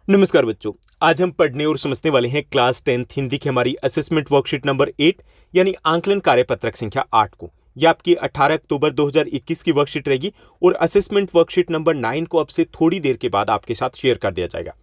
नमस्कार बच्चों। आज हम पढ़ने और समझने वाले हैं क्लास 10th हिंदी की हमारी असेसमेंट वर्कशीट नंबर 8 यानी आंकलन कार्यपत्रक संख्या 8 को। यह आपकी 18 अक्टूबर 2021 की वर्कशीट रहेगी और असेसमेंट वर्कशीट नंबर 9 को अब से थोड़ी देर के बाद आपके साथ शेयर कर दिया जाएगा।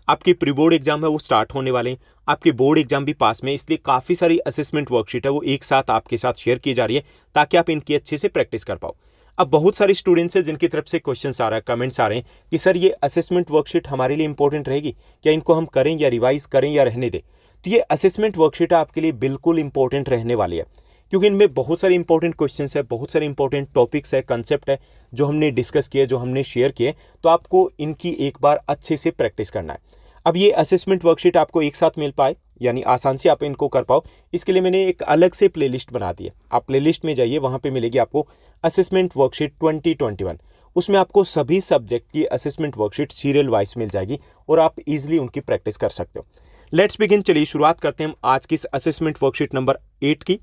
आपके प्री बोर्ड एग्जाम है वो स्टार्ट होने वाले हैं, आपके बोर्ड एग्जाम भी पास में, इसलिए काफ़ी सारी असेसमेंट वर्कशीट है वो एक साथ आपके साथ शेयर की जा रही है ताकि आप इनकी अच्छे से प्रैक्टिस कर पाओ। अब बहुत सारे स्टूडेंट्स हैं जिनकी तरफ से क्वेश्चंस आ रहा है, कमेंट्स आ रहे हैं कि सर ये असेसमेंट वर्कशीट हमारे लिए इंपॉर्टेंट रहेगी क्या, इनको हम करें या रिवाइज करें या रहने दें। तो ये असेसमेंट वर्कशीट आपके लिए बिल्कुल इंपॉर्टेंट रहने वाली है क्योंकि इनमें बहुत सारे इंपॉर्टेंट क्वेश्चंस है, बहुत सारे इंपॉर्टेंट टॉपिक्स है, कंसेप्ट है जो हमने डिस्कस किए, जो हमने शेयर किए। तो आपको इनकी एक बार अच्छे से प्रैक्टिस करना है। अब ये असेसमेंट वर्कशीट आपको एक साथ मिल पाए यानी आसान से आप इनको कर पाओ, इसके लिए मैंने एक अलग से प्लेलिस्ट बना दी है। आप प्लेलिस्ट में जाइए, वहाँ पे मिलेगी आपको असेसमेंट वर्कशीट 2021। उसमें आपको सभी सब्जेक्ट की असेसमेंट वर्कशीट सीरियल वाइज मिल जाएगी और आप इजीली उनकी प्रैक्टिस कर सकते हो। Let's begin. चलिए शुरुआत करते हैं हम आज की इस असेसमेंट वर्कशीट नंबर 8 की।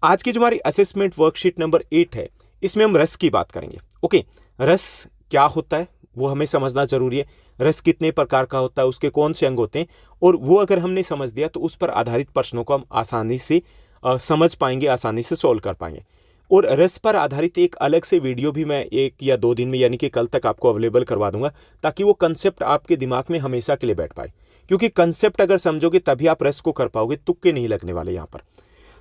आज की जो हमारी असेसमेंट वर्कशीट नंबर 8 है, इसमें हम रस की बात करेंगे। ओके, रस क्या होता है वो हमें समझना जरूरी है। रस कितने प्रकार का होता है, उसके कौन से अंग होते हैं, और वो अगर हमने समझ दिया तो उस पर आधारित प्रश्नों को हम आसानी से समझ पाएंगे, आसानी से सॉल्व कर पाएंगे। और रस पर आधारित एक अलग से वीडियो भी मैं 1 या 2 दिन में यानी कि कल तक आपको अवेलेबल करवा दूंगा ताकि वो कंसेप्ट आपके दिमाग में हमेशा के लिए बैठ पाए, क्योंकि कंसेप्ट अगर समझोगे तभी आप रस को कर पाओगे, तुक्के नहीं लगने वाले यहाँ पर।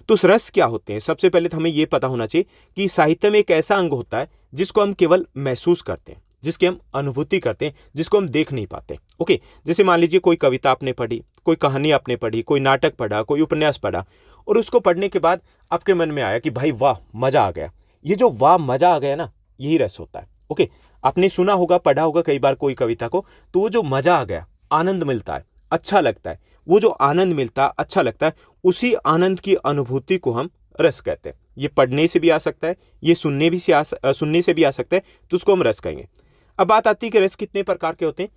तो रस क्या होते हैं, सबसे पहले तो हमें यह पता होना चाहिए कि साहित्य में एक ऐसा अंग होता है जिसको हम केवल महसूस करते हैं, जिसकी हम अनुभूति करते हैं, जिसको हम देख नहीं पाते। ओके, जैसे मान लीजिए कोई कविता आपने पढ़ी, कोई कहानी आपने पढ़ी, कोई नाटक पढ़ा, कोई उपन्यास पढ़ा, और उसको पढ़ने के बाद आपके मन में आया कि भाई वाह मजा आ गया। ये जो वाह मजा आ गया ना, यही रस होता है। ओके, आपने सुना होगा, पढ़ा होगा कई बार कोई कविता को, तो वो जो मजा आ गया, आनंद मिलता है, अच्छा लगता है, वो जो आनंद मिलता है, अच्छा लगता है, उसी आनंद की अनुभूति को हम रस कहते हैं। ये पढ़ने से भी आ सकता है, ये सुनने से भी आ सकता है, तो उसको हम रस कहेंगे। अब बात आती है कि रस कितने प्रकार के होते हैं।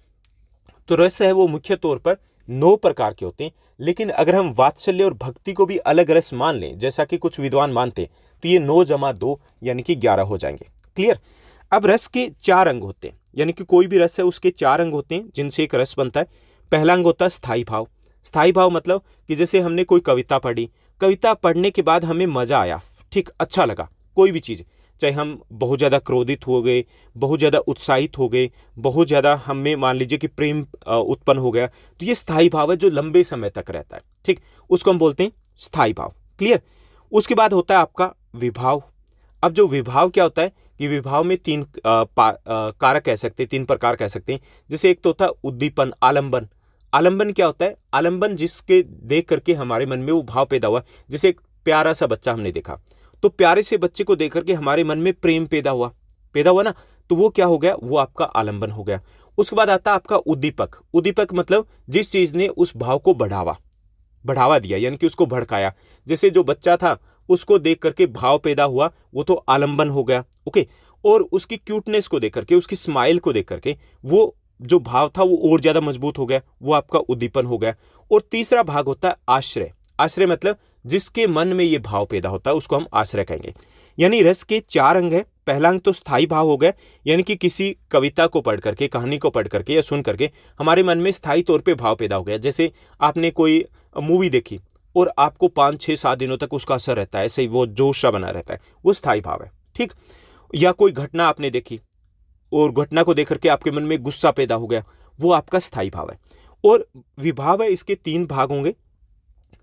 तो रस है वो मुख्य तौर पर 9 प्रकार के होते हैं, लेकिन अगर हम वात्सल्य और भक्ति को भी अलग रस मान लें, जैसा कि कुछ विद्वान मानते हैं, तो ये 9 जमा 2 यानी कि 11 हो जाएंगे। क्लियर। अब रस के 4 अंग होते हैं, यानी कि कोई भी रस है उसके 4 अंग होते हैं जिनसे एक रस बनता है। पहला अंग होता है स्थायी भाव। स्थायी भाव मतलब कि जैसे हमने कोई कविता पढ़ी, कविता पढ़ने के बाद हमें मजा आया, ठीक, अच्छा लगा, कोई भी चीज़, चाहे हम बहुत ज़्यादा क्रोधित हो गए, बहुत ज़्यादा उत्साहित हो गए, बहुत ज़्यादा हमें मान लीजिए कि प्रेम उत्पन्न हो गया, तो ये स्थायी भाव है जो लंबे समय तक रहता है। ठीक, उसको हम बोलते हैं स्थायी भाव। क्लियर। उसके बाद होता है आपका विभाव। अब जो विभाव क्या होता है कि विभाव में 3 कारक कह सकते हैं, 3 प्रकार कह सकते हैं। जैसे एक तो होता है उद्दीपन, आलंबन। आलंबन क्या होता है, आलंबन जिसके देख करके हमारे मन में वो भाव पैदा हुआ। जैसे एक प्यारा सा बच्चा हमने देखा, तो प्यारे से बच्चे को देख करके हमारे मन में प्रेम पैदा हुआ ना, तो वो क्या हो गया, वो आपका आलंबन हो गया। उसके बाद आता है आपका उद्दीपक। उद्दीपक मतलब जिस चीज ने उस भाव को बढ़ावा दिया, यानी कि उसको भड़काया। जैसे जो बच्चा था उसको देख करके भाव पैदा हुआ, वो तो आलंबन हो गया। ओके, और उसकी क्यूटनेस को देख करके, उसकी स्माइल को देख करके वो जो भाव था वो और ज्यादा मजबूत हो गया, वो आपका उद्दीपन हो गया। और तीसरा भाग होता है आश्रय। आश्रय मतलब जिसके मन में ये भाव पैदा होता है उसको हम आश्रय कहेंगे। यानी रस के 4 अंग है। पहला अंग तो स्थायी भाव हो गया, यानी कि किसी कविता को पढ़ करके, कहानी को पढ़ करके या सुन करके हमारे मन में स्थायी तौर पे भाव पैदा हो गया। जैसे आपने कोई मूवी देखी और आपको 5-6-7 दिनों तक उसका असर रहता है, ऐसे ही वो जोश सा बना रहता है, वो स्थायी भाव है। ठीक। या कोई घटना आपने देखी और घटना को देख करके आपके मन में गुस्सा पैदा हो गया, वो आपका स्थायी भाव है। और विभाव है, इसके 3 भाग होंगे।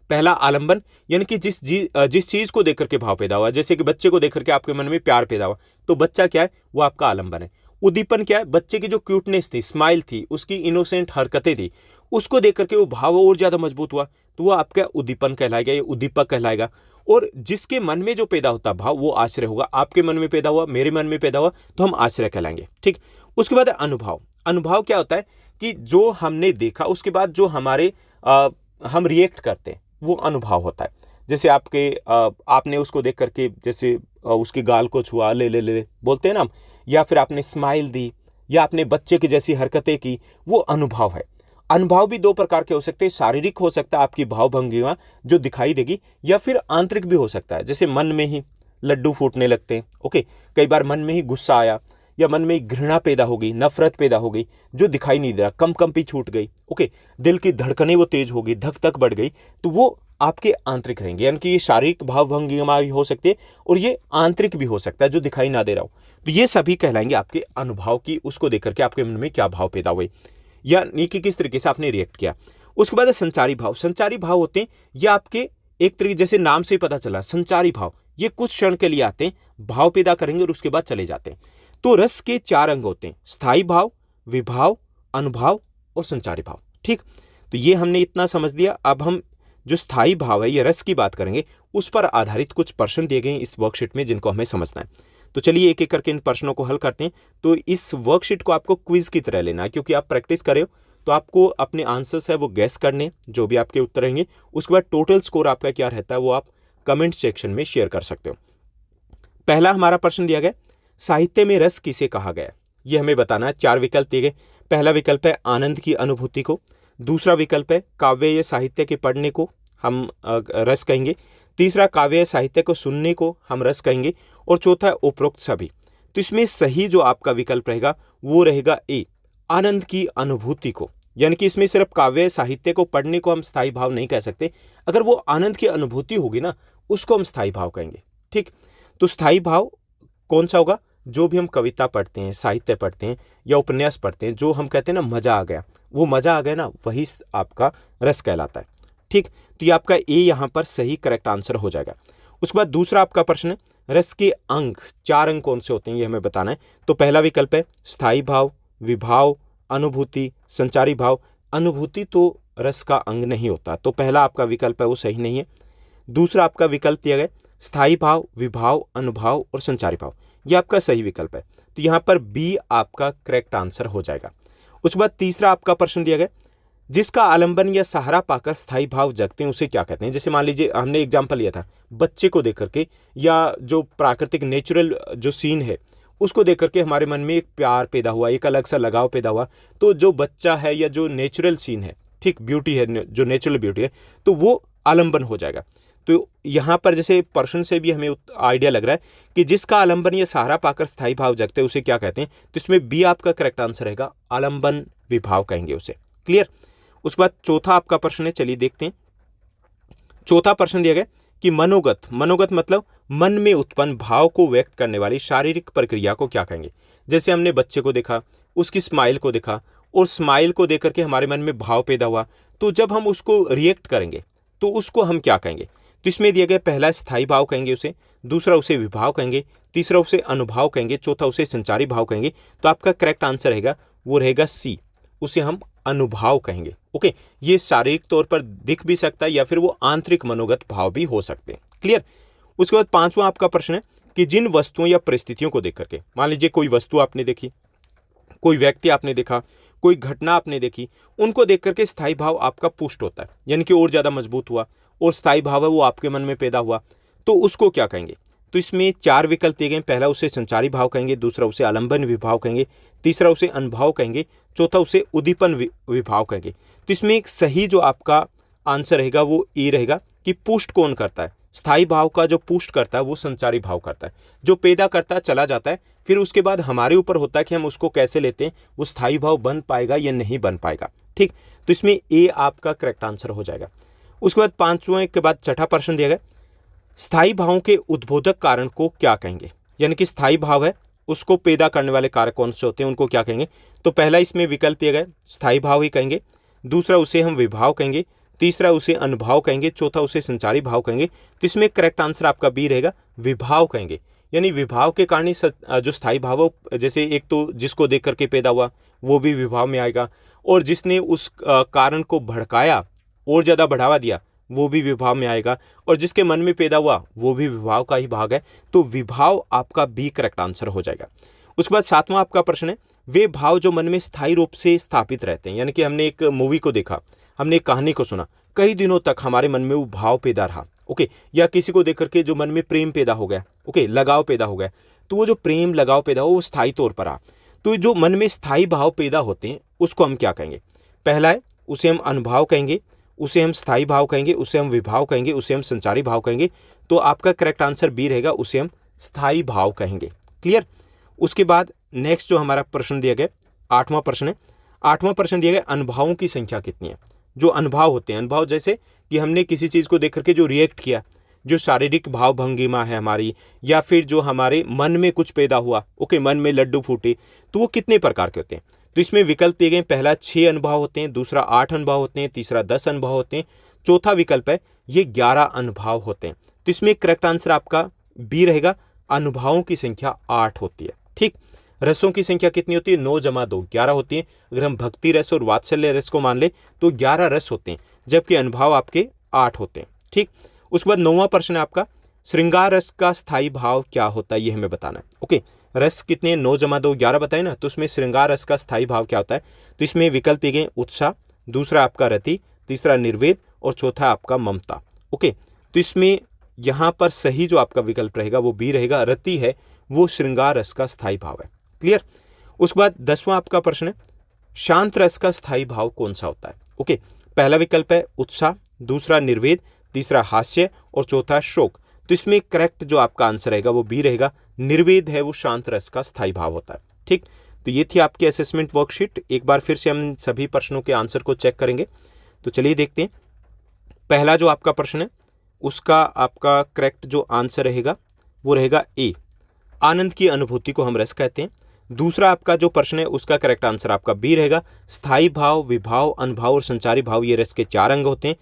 पहला आलंबन, यानी कि जिस चीज को देख करके भाव पैदा हुआ, जैसे कि बच्चे को देख करके आपके मन में प्यार पैदा हुआ, तो बच्चा क्या है, वो आपका आलंबन है। उद्दीपन क्या है, बच्चे की जो क्यूटनेस थी, स्माइल थी, उसकी इनोसेंट हरकतें थी, उसको देख करके वो भाव और ज्यादा मजबूत हुआ, तो वो आपका उद्दीपन कहलाएगा, ये उद्दीपक कहलाएगा। और जिसके मन में जो पैदा होता भाव, वो आश्रय होगा। आपके मन में पैदा हुआ, मेरे मन में पैदा हुआ, तो हम आश्रय कहलाएंगे। ठीक। उसके बाद अनुभव। अनुभव क्या होता है कि जो हमने देखा उसके बाद जो हम रिएक्ट करते हैं, वो अनुभव होता है। जैसे आपने उसको देख करके जैसे उसके गाल को छुआ, ले बोलते हैं ना हम, या फिर आपने स्माइल दी, या आपने बच्चे की जैसी हरकतें की, वो अनुभव है। अनुभव भी 2 प्रकार के हो सकते हैं। शारीरिक हो सकता है, आपकी भाव भंगिमा जो दिखाई देगी, या फिर आंतरिक भी हो सकता है। जैसे मन में ही लड्डू फूटने लगते हैं। ओके, कई बार मन में ही गुस्सा आया, या मन में घृणा पैदा हो गई, नफरत पैदा हो गई, जो दिखाई नहीं दे रहा, कंपी छूट गई, ओके, दिल की धड़कनें वो तेज हो गई, धक धक बढ़ गई, तो वो आपके आंतरिक रहेंगे। यानी कि ये शारीरिक भाव भंगिमा भी हो सकती है और ये आंतरिक भी हो सकता है, जो दिखाई ना दे रहा हो। तो ये सभी कहलाएंगे आपके अनुभव की, उसको देख करके आपके मन में क्या भाव पैदा हुए या कि किस तरीके से आपने रिएक्ट किया। उसके बाद संचारी भाव। संचारी भाव होते हैं ये आपके एक तरीके, जैसे नाम से ही पता चला, संचारी भाव, ये कुछ क्षण के लिए आते हैं, भाव पैदा करेंगे और उसके बाद चले जाते हैं। तो रस के 4 अंग होते हैं, स्थायी भाव, विभाव, अनुभाव और संचारी भाव। ठीक, तो ये हमने इतना समझ दिया। अब हम जो स्थायी भाव है, ये रस की बात करेंगे, उस पर आधारित कुछ प्रश्न दिए गए हैं इस वर्कशीट में, जिनको हमें समझना है। तो चलिए एक एक करके इन प्रश्नों को हल करते हैं। तो इस वर्कशीट को आपको क्विज की तरह लेना है, क्योंकि आप प्रैक्टिस कर रहे हो, तो आपको अपने आंसर्स है वो गैस करने, जो भी आपके उत्तर रहेंगे। उसके बाद टोटल स्कोर आपका क्या रहता है वो आप कमेंट सेक्शन में शेयर कर सकते हो। पहला हमारा प्रश्न दिया गया, साहित्य में रस किसे कहा गया? ये हमें बताना है। 4 विकल्प दिए गए। पहला विकल्प है आनंद की अनुभूति को, दूसरा विकल्प है काव्य या साहित्य के पढ़ने को हम रस कहेंगे, तीसरा काव्य या साहित्य को सुनने को हम रस कहेंगे, और चौथा है उपरोक्त सभी। तो इसमें सही जो आपका विकल्प रहेगा वो रहेगा ए, आनंद की अनुभूति को। यानी कि इसमें सिर्फ काव्य साहित्य को पढ़ने को हम स्थायी भाव नहीं कह सकते, अगर वो आनंद की अनुभूति होगी ना, उसको हम स्थायी भाव कहेंगे। ठीक, तो स्थायी भाव कौन सा होगा? जो भी हम कविता पढ़ते हैं, साहित्य पढ़ते हैं या उपन्यास पढ़ते हैं, जो हम कहते हैं ना मजा आ गया, वो मजा आ गया ना, वही आपका रस कहलाता है। ठीक, तो ये आपका ए यहाँ पर सही करेक्ट आंसर हो जाएगा। उसके बाद दूसरा आपका प्रश्न है, रस के अंग, 4 अंग कौन से होते हैं ये हमें बताना है। तो पहला विकल्प है स्थायी भाव, विभाव, अनुभूति, संचारी भाव। अनुभूति तो रस का अंग नहीं होता, तो पहला आपका विकल्प है वो सही नहीं है। दूसरा आपका विकल्प दिया गया स्थायी भाव, विभाव, अनुभाव और संचारी भाव, ये आपका सही विकल्प है। तो यहाँ पर बी आपका करेक्ट आंसर हो जाएगा। उसके बाद तीसरा आपका प्रश्न दिया गया, जिसका आलंबन या सहारा पाकर स्थायी भाव जगते हैं उसे क्या कहते हैं? जैसे मान लीजिए हमने एग्जाम्पल लिया था बच्चे को देख करके, या जो प्राकृतिक नेचुरल जो सीन है उसको देख करके हमारे मन में एक प्यार पैदा हुआ, एक अलग सा लगाव पैदा हुआ। तो जो बच्चा है या जो नेचुरल सीन है, ठीक, ब्यूटी है, जो नेचुरल ब्यूटी है, तो वो आलंबन हो जाएगा। तो यहाँ पर जैसे प्रश्न से भी हमें आइडिया लग रहा है कि जिसका आलंबन या सहारा पाकर स्थायी भाव जगते हैं उसे क्या कहते हैं, तो इसमें बी आपका करेक्ट आंसर रहेगा, आलंबन विभाव कहेंगे उसे। क्लियर? उसके बाद चौथा आपका प्रश्न है, चलिए देखते हैं। चौथा प्रश्न दिया गया कि मनोगत, मनोगत मतलब मन में उत्पन्न भाव को व्यक्त करने वाली शारीरिक प्रक्रिया को क्या कहेंगे? जैसे हमने बच्चे को देखा, उसकी स्माइल को देखा, और स्माइल को देख करके हमारे मन में भाव पैदा हुआ, तो जब हम उसको रिएक्ट करेंगे तो उसको हम क्या कहेंगे? तो इसमें दिया गया पहला स्थायी भाव कहेंगे उसे, दूसरा उसे विभाव कहेंगे, तीसरा उसे अनुभाव कहेंगे, चौथा उसे संचारी भाव कहेंगे। तो आपका करेक्ट आंसर रहेगा वो रहेगा सी, उसे हम अनुभाव कहेंगे। ओके, ये शारीरिक तौर पर दिख भी सकता है या फिर वो आंतरिक मनोगत भाव भी हो सकते हैं। क्लियर? उसके बाद पांचवा आपका प्रश्न है कि जिन वस्तुओं या परिस्थितियों को देख करके, मान लीजिए कोई वस्तु आपने देखी, कोई व्यक्ति आपने देखा, कोई घटना आपने देखी, उनको देख करके स्थायी भाव आपका पुष्ट होता है, यानी कि और ज़्यादा मजबूत हुआ, और स्थायी भाव है वो आपके मन में पैदा हुआ, तो उसको क्या कहेंगे? तो इसमें 4 विकल्प दिए गए। पहला उसे संचारी भाव कहेंगे, दूसरा उसे आलंबन विभाव कहेंगे, तीसरा उसे अनुभाव कहेंगे, चौथा उसे उद्दीपन विभाव कहेंगे। तो इसमें एक सही जो आपका आंसर रहेगा वो ए रहेगा कि पुष्ट कौन करता है? स्थायी भाव का जो पुष्ट करता है वो संचारी भाव करता है, जो पैदा करता है चला जाता है, फिर उसके बाद हमारे ऊपर होता है कि हम उसको कैसे लेते हैं, वो स्थायी भाव बन पाएगा या नहीं बन पाएगा। ठीक, तो इसमें ए आपका करेक्ट आंसर हो जाएगा। उसके बाद पांचवें के बाद छठा प्रश्न दिया गया, स्थायी भावों के उद्बोधक कारण को क्या कहेंगे? यानी कि स्थायी भाव है उसको पैदा करने वाले कारक कौन से होते हैं, उनको क्या कहेंगे? तो पहला इसमें विकल्प दिया गया स्थायी भाव ही कहेंगे, दूसरा उसे हम विभाव कहेंगे, तीसरा उसे अनुभाव कहेंगे, चौथा उसे संचारी भाव कहेंगे। तो इसमें करेक्ट आंसर आपका बी रहेगा, विभाव कहेंगे। यानी विभाव के कारण ही जो स्थायी भाव हो, जैसे एक तो जिसको देख करके पैदा हुआ वो भी विभाव में आएगा, और जिसने उस कारण को भड़काया और ज़्यादा बढ़ावा दिया वो भी विभाव में आएगा, और जिसके मन में पैदा हुआ वो भी विभाव का ही भाग है। तो विभाव आपका बी करेक्ट आंसर हो जाएगा। उसके बाद सातवां आपका प्रश्न है, वे भाव जो मन में स्थायी रूप से स्थापित रहते हैं। यानी कि हमने एक मूवी को देखा, हमने एक कहानी को सुना, कई दिनों तक हमारे मन में वो भाव पैदा रहा, ओके, या किसी को देख करके जो मन में प्रेम पैदा हो गया, ओके, लगाव पैदा हो गया, तो वो जो प्रेम लगाव पैदा हो वो स्थायी तौर पर रहा। तो जो मन में स्थायी भाव पैदा होते हैं उसको हम क्या कहेंगे? पहला है उसे हम अनुभाव कहेंगे, उसे हम स्थायी भाव कहेंगे, उसे हम विभाव कहेंगे, उसे हम संचारी भाव कहेंगे। तो आपका करेक्ट आंसर बी रहेगा, उसे हम स्थायी भाव कहेंगे। क्लियर? उसके बाद नेक्स्ट जो हमारा प्रश्न दिया गया 8वां प्रश्न है। 8वां प्रश्न दिया गया अनुभावों की संख्या कितनी है। जो अनुभाव होते हैं, अनुभाव जैसे कि हमने किसी चीज़ को देख करके जो रिएक्ट किया, जो शारीरिक भाव भंगिमा है हमारी, या फिर जो हमारे मन में कुछ पैदा हुआ, ओके, मन में लड्डू फूटे, तो वो कितने प्रकार के होते हैं। तो इसमें विकल्प दिए गए, पहला 6 अनुभव होते हैं, दूसरा 8 अनुभव होते हैं, तीसरा 10 अनुभव होते हैं, चौथा विकल्प है ये 11 अनुभव होते हैं। तो इसमें करेक्ट आंसर आपका बी रहेगा, अनुभवों की संख्या 8 होती है। ठीक, रसों की संख्या कितनी होती है, 9 + 2 11 होती है। अगर हम भक्ति रस और वात्सल्य रस को मान ले तो 11 रस होते हैं, जबकि अनुभव आपके 8 होते हैं। ठीक, उसके बाद 9वां प्रश्न है आपका, श्रृंगार रस का स्थायी भाव क्या होता है, ये हमें बताना है। ओके, रस कितने, 9 + 2 11 बताए ना, तो उसमें श्रृंगार रस का स्थायी भाव क्या होता है। तो इसमें विकल्प दिए गए, उत्साह, दूसरा आपका रति, तीसरा निर्वेद और चौथा आपका ममता। ओके, तो इसमें यहाँ पर सही जो आपका विकल्प रहेगा वो बी रहेगा, रति है वो श्रृंगार रस का स्थायी भाव है। क्लियर। उसके बाद 10वां आपका प्रश्न है, शांत रस का स्थायी भाव कौन सा होता है। ओके, पहला विकल्प है उत्साह, दूसरा निर्वेद, तीसरा हास्य और चौथा शोक। तो इसमें करेक्ट जो आपका आंसर रहेगा वो बी रहेगा, निर्वेद है वो शांत रस का स्थायी भाव होता है। ठीक, तो ये थी आपकी असेसमेंट वर्कशीट। एक बार फिर से हम सभी प्रश्नों के आंसर को चेक करेंगे। तो चलिए देखते हैं। पहला जो आपका प्रश्न है उसका आपका करेक्ट जो आंसर रहेगा वो रहेगा ए, आनंद की अनुभूति को हम रस कहते हैं। दूसरा आपका जो प्रश्न है उसका करेक्ट आंसर आपका बी रहेगा, स्थायी भाव, विभाव, अनुभाव और संचारी भाव ये रस के 4 अंग होते हैं।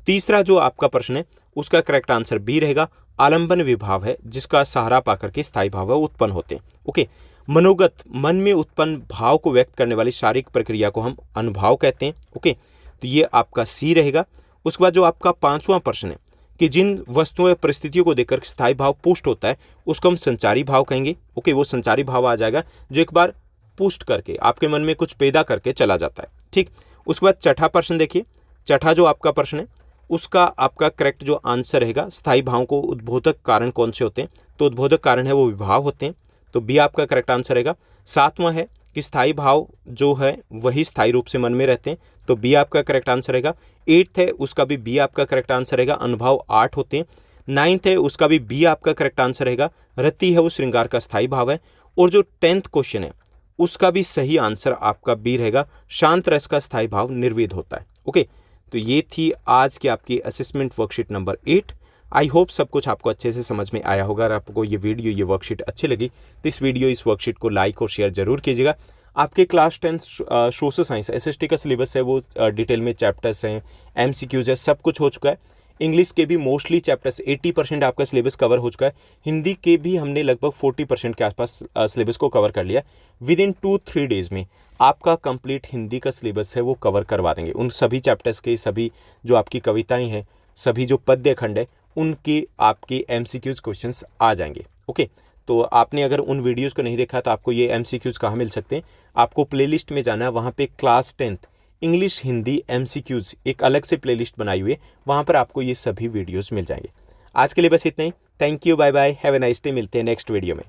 तीसरा जो आपका प्रश्न है उसका करेक्ट आंसर बी रहेगा, आलंबन विभाव है जिसका सहारा पाकर के स्थायी भाव उत्पन्न होते हैं। ओके, मनोगत, मन में उत्पन्न भाव को व्यक्त करने वाली शारीरिक प्रक्रिया को हम अनुभाव कहते हैं। ओके, तो ये आपका सी रहेगा। उसके बाद जो आपका 5वां प्रश्न है कि जिन वस्तुओं या परिस्थितियों को देखकर स्थायी भाव पुष्ट होता है उसको हम संचारी भाव कहेंगे। ओके, वो संचारी भाव आ जाएगा जो एक बार पुष्ट करके आपके मन में कुछ पैदा करके चला जाता है। ठीक, उसके बाद छठा प्रश्न देखिए। छठा जो आपका प्रश्न है उसका आपका करेक्ट जो आंसर रहेगा, स्थायी भाव को उद्बोधक कारण कौन से होते हैं, तो उद्बोधक कारण है वो विभाव होते हैं, तो बी आपका करेक्ट आंसर रहेगा। 7वां है कि स्थायी भाव जो है वही स्थायी रूप से मन में रहते हैं, तो बी आपका करेक्ट आंसर रहेगा। 8th है उसका भी बी आपका करेक्ट आंसर रहेगा, अनुभव 8 होते हैं। 9th है उसका भी बी आपका करेक्ट आंसर रहेगा, रति है वो श्रृंगार का स्थायी भाव है। और जो 10th क्वेश्चन है उसका भी सही आंसर आपका बी रहेगा, शांत रस का स्थायी भाव निर्वेद होता है। ओके, तो ये थी आज की आपकी assessment worksheet number 8। I hope सब कुछ आपको अच्छे से समझ में आया होगा। अगर आपको ये वीडियो, ये वर्कशीट अच्छी लगी तो इस वर्कशीट को लाइक और शेयर जरूर कीजिएगा। आपके क्लास 10 सोशल साइंस SST का सिलेबस है वो डिटेल में चैप्टर्स हैं, MCQs है, सब कुछ हो चुका है। इंग्लिश के भी मोस्टली चैप्टर्स 80% आपका सिलेबस कवर हो चुका है। हिंदी के भी हमने लगभग 40% के आसपास सिलेबस को कवर कर लिया। विद इन 2-3 डेज में आपका कंप्लीट हिंदी का सिलेबस है वो कवर करवा देंगे। उन सभी चैप्टर्स के सभी जो आपकी कविताएं हैं, सभी जो पद्य खंड है, उनके आपके MCQs क्वेश्चंस आ जाएंगे। ओके, तो आपने अगर उन वीडियोस को नहीं देखा तो आपको ये MCQs कहाँ मिल सकते हैं, आपको प्लेलिस्ट में जाना है, वहाँ पे क्लास 10 इंग्लिश हिंदी MCQs एक अलग से प्लेलिस्ट बनाई हुई है, वहाँ पर आपको ये सभी वीडियोस मिल जाएंगे। आज के लिए बस इतना ही। Thank you, bye bye, have a nice day. मिलते हैं नेक्स्ट वीडियो में।